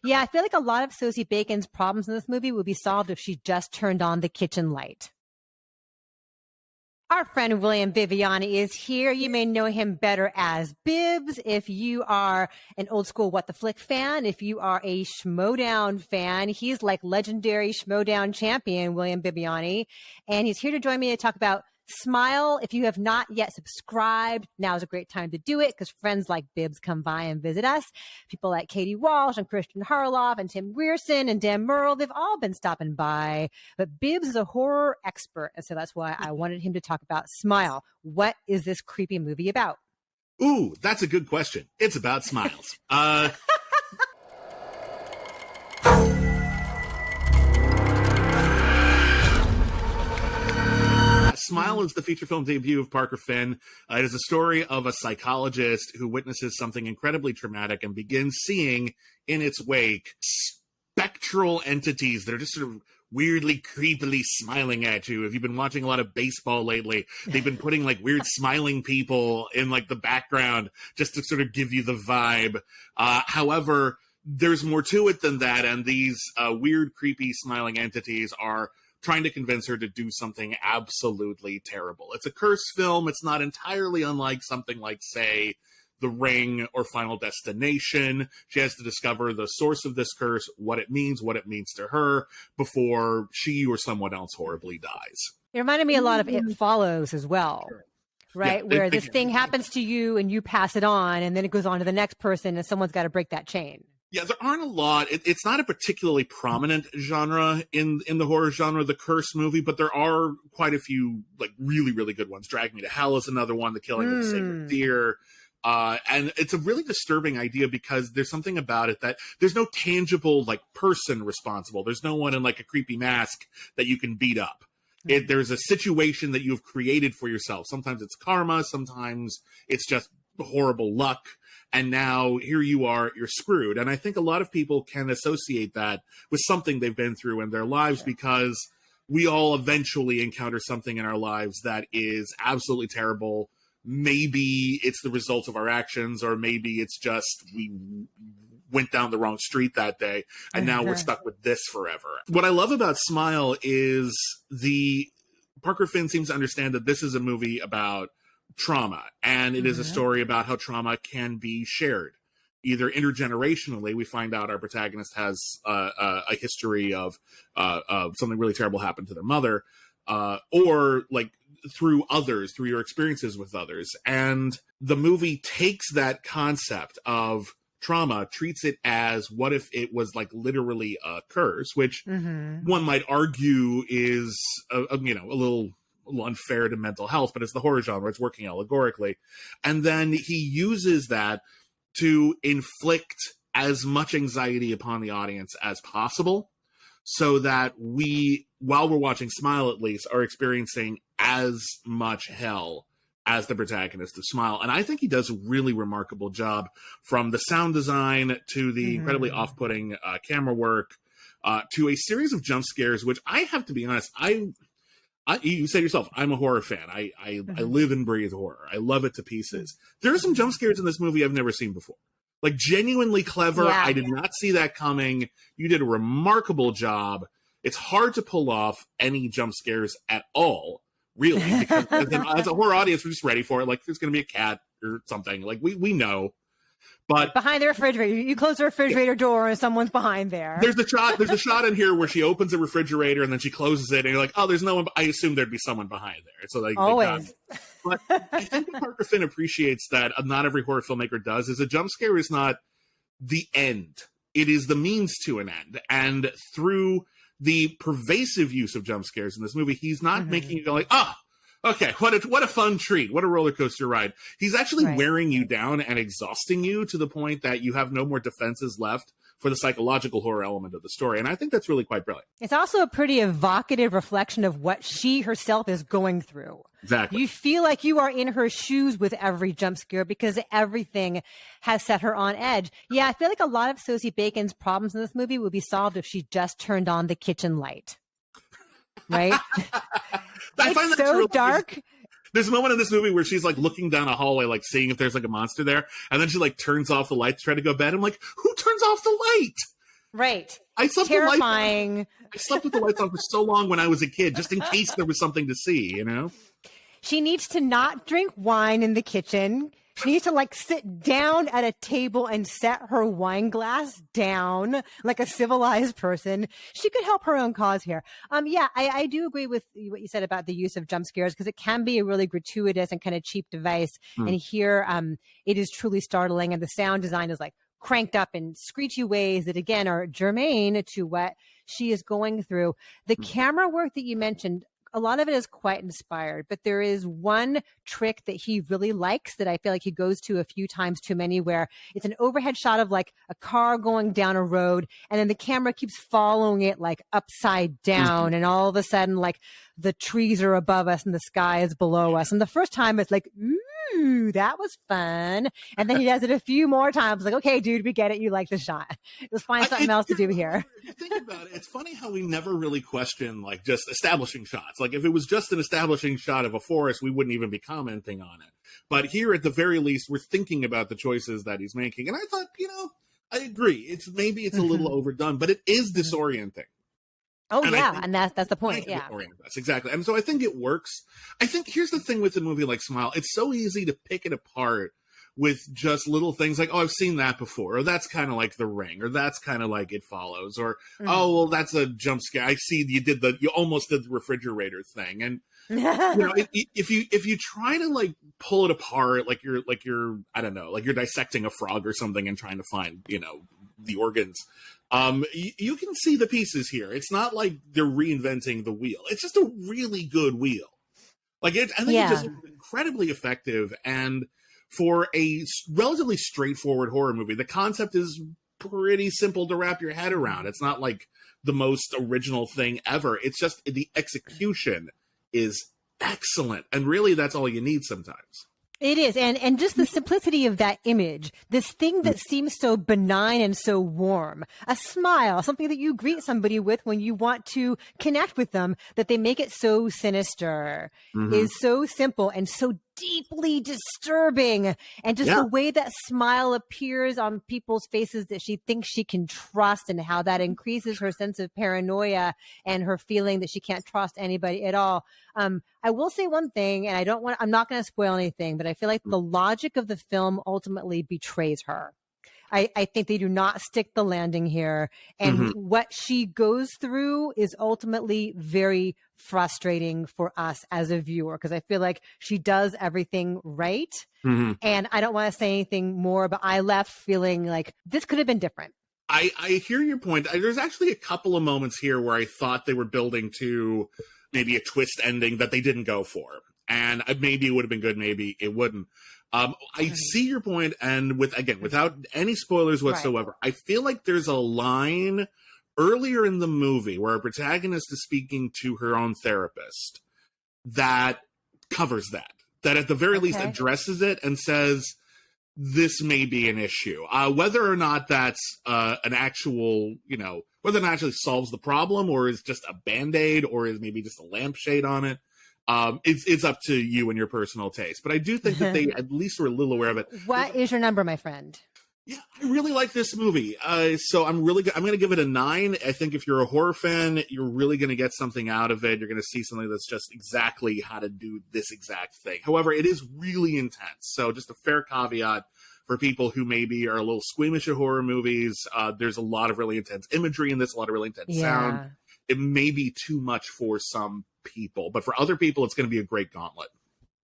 Yeah, I feel like a lot of Sosie Bacon's problems in this movie would be solved if she just turned on the kitchen light. Our friend William Bibbiani is here. You may know him better as Bibs if you are an old school What the Flick fan. If you are a Schmodown fan, he's like legendary Schmodown champion, William Bibbiani. And he's here to join me to talk about Smile. If you have not yet subscribed, now is a great time to do it because friends like Bibs come by and visit us. People like Katie Walsh and Christian Harloff and Tim Grierson and Dan Merle, they've all been stopping by. But Bibs is a horror expert, and so that's why I wanted him to talk about Smile. What is this creepy movie about? Ooh, that's a good question. It's about smiles. Smile is the feature film debut of Parker Finn. It is a story of a psychologist who witnesses something incredibly traumatic and begins seeing in its wake spectral entities that are just sort of weirdly, creepily smiling at you. If you've been watching a lot of baseball lately, they've been putting like weird smiling people in like the background just to sort of give you the vibe. However, there's more to it than that, and these weird, creepy, smiling entities are trying to convince her to do something absolutely terrible. It's a curse film. It's not entirely unlike something like, say, The Ring or Final Destination. She has to discover the source of this curse, what it means to her, before she or someone else horribly dies. It reminded me a lot of It Follows as well. Right? Yeah, where this thing happens to you and you pass it on, and then it goes on to the next person and someone's got to break that chain. Yeah, there aren't a lot. It's not a particularly prominent genre in the horror genre, the curse movie, but there are quite a few like really, really good ones. Drag Me to Hell is another one, The Killing of the Sacred Deer. And it's a really disturbing idea because there's something about it that there's no tangible like person responsible. There's no one in like a creepy mask that you can beat up. There's a situation that you've created for yourself. Sometimes it's karma, sometimes it's just horrible luck. And now here you are, you're screwed. And I think a lot of people can associate that with something they've been through in their lives because we all eventually encounter something in our lives that is absolutely terrible. Maybe it's the result of our actions, or maybe it's just we went down the wrong street that day and now we're stuck with this forever. What I love about Smile is Parker Finn seems to understand that this is a movie about trauma, and it is a story about how trauma can be shared either intergenerationally. We find out our protagonist has a history of something really terrible happened to their mother, or like through others, through your experiences with others. And the movie takes that concept of trauma, treats it as what if it was like literally a curse, which one might argue is a little unfair to mental health, but it's the horror genre. It's working allegorically. And then he uses that to inflict as much anxiety upon the audience as possible so that we, while we're watching Smile at least, are experiencing as much hell as the protagonist of Smile. And I think he does a really remarkable job, from the sound design to the incredibly off-putting camera work, to a series of jump scares, which I have to be honest, you said yourself, I'm a horror fan. I live and breathe horror. I love it to pieces. There are some jump scares in this movie I've never seen before. Like, genuinely clever. Yeah. I did not see that coming. You did a remarkable job. It's hard to pull off any jump scares at all, really. Because as a horror audience, we're just ready for it. Like, there's going to be a cat or something. Like, we know. But behind the refrigerator, you close the refrigerator door and someone's behind there. There's a shot in here where she opens the refrigerator and then she closes it, and you're like, oh, there's no one. I assume there'd be someone behind there. So always. But I think what Parker Finn appreciates that not every horror filmmaker does is a jump scare is not the end. It is the means to an end. And through the pervasive use of jump scares in this movie, he's not making you go like, okay, what a fun treat. What a roller coaster ride. He's actually wearing you down and exhausting you to the point that you have no more defenses left for the psychological horror element of the story. And I think that's really quite brilliant. It's also a pretty evocative reflection of what she herself is going through. Exactly. You feel like you are in her shoes with every jump scare because everything has set her on edge. Yeah, I feel like a lot of Sosie Bacon's problems in this movie would be solved if she just turned on the kitchen light. Right? It's so really dark. There's a moment in this movie where she's like looking down a hallway, like seeing if there's like a monster there, and then she like turns off the light to try to go to bed. I'm like, who turns off the light? Right. I slept Terrifying. I slept with the lights on for so long when I was a kid, just in case there was something to see, you know? She needs to not drink wine in the kitchen. She needs to like sit down at a table and set her wine glass down like a civilized person. She could help her own cause here. Yeah, I do agree with what you said about the use of jump scares because it can be a really gratuitous and kind of cheap device. And here, it is truly startling, and the sound design is like cranked up in screechy ways that again are germane to what she is going through. The camera work that you mentioned, a lot of it is quite inspired, but there is one trick that he really likes that I feel like he goes to a few times too many, where it's an overhead shot of like a car going down a road, and then the camera keeps following it like upside down, and all of a sudden like the trees are above us and the sky is below us. And the first time it's like, ooh, that was fun. And then he does it a few more times, like, okay, dude, we get it. You like the shot. Let's find something else to do here. If you think about it, it's funny how we never really question like just establishing shots. Like if it was just an establishing shot of a forest, we wouldn't even be commenting on it. But here, at the very least, we're thinking about the choices that he's making. And I thought, I agree. It's a little overdone, but it is disorienting. Oh, and yeah, and that's the point, yeah. That's exactly. And so I think it works. I think here's the thing with a movie like Smile. It's so easy to pick it apart with just little things like, oh, I've seen that before, or that's kind of like The Ring, or that's kind of like It Follows, or, oh, well, that's a jump scare. I see you almost did the refrigerator thing. And, if you try to like pull it apart, like you're, I don't know, like you're dissecting a frog or something and trying to find, the organs, you can see the pieces here. It's not like they're reinventing the wheel. It's just a really good wheel. Like I think it's just incredibly effective. And for a relatively straightforward horror movie, the concept is pretty simple to wrap your head around. It's not like the most original thing ever. It's just the execution is excellent. And really, that's all you need sometimes. It is. And just the simplicity of that image, this thing that seems so benign and so warm, a smile, something that you greet somebody with when you want to connect with them, that they make it so sinister, is so simple and so deeply disturbing. And just the way that smile appears on people's faces that she thinks she can trust, and how that increases her sense of paranoia and her feeling that she can't trust anybody at all. I will say one thing, and I'm not going to spoil anything, but I feel like the logic of the film ultimately betrays her. I think they do not stick the landing here. And what she goes through is ultimately very frustrating for us as a viewer, because I feel like she does everything right. And I don't want to say anything more, but I left feeling like this could have been different. I hear your point. There's actually a couple of moments here where I thought they were building to maybe a twist ending that they didn't go for. And maybe it would have been good, maybe it wouldn't. I see your point, and without any spoilers whatsoever, I feel like there's a line earlier in the movie where our protagonist is speaking to her own therapist that covers that at the very least addresses it and says, this may be an issue. Whether or not that's an actual, whether it actually solves the problem, or is just a Band-Aid, or is maybe just a lampshade on it. It's up to you and your personal taste. But I do think that they at least were a little aware of it. What is your number, my friend? Yeah, I really like this movie. So I'm going to give it a 9. I think if you're a horror fan, you're really going to get something out of it. You're going to see something that's just exactly how to do this exact thing. However, it is really intense. So just a fair caveat for people who maybe are a little squeamish at horror movies. There's a lot of really intense imagery in this, a lot of really intense sound. It may be too much for some people, but for other people, it's going to be a great gauntlet.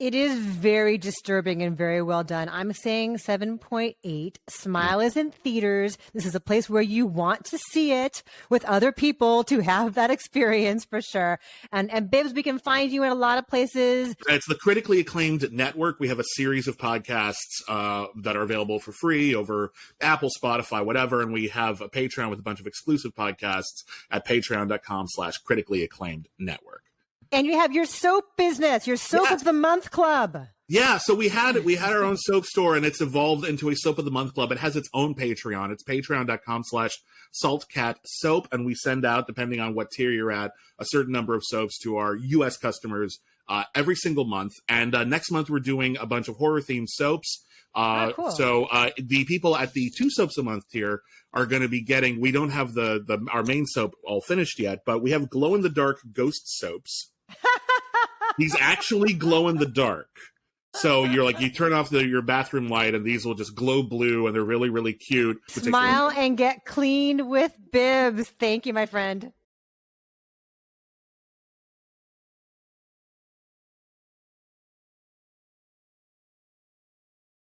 It is very disturbing and very well done. I'm saying 7.8. Smile is in theaters. This is a place where you want to see it with other people to have that experience for sure. And Bibs, we can find you in a lot of places. It's the Critically Acclaimed Network. We have a series of podcasts that are available for free over Apple, Spotify, whatever. And we have a Patreon with a bunch of exclusive podcasts at patreon.com/critically acclaimed network. And you have your soap business, your soap of the month club. Yeah, so we had our own soap store, and it's evolved into a soap of the month club. It has its own Patreon. It's patreon.com/saltcatsoap, and we send out, depending on what tier you're at, a certain number of soaps to our U.S. customers every single month. And next month we're doing a bunch of horror-themed soaps. Cool. So the people at the 2 soaps a month tier are going to be getting. We don't have our main soap all finished yet, but we have glow in the dark ghost soaps. These actually glow in the dark. So you turn off your bathroom light, and these will just glow blue, and they're really, really cute. Smile and get clean with Bibs. Thank you, my friend.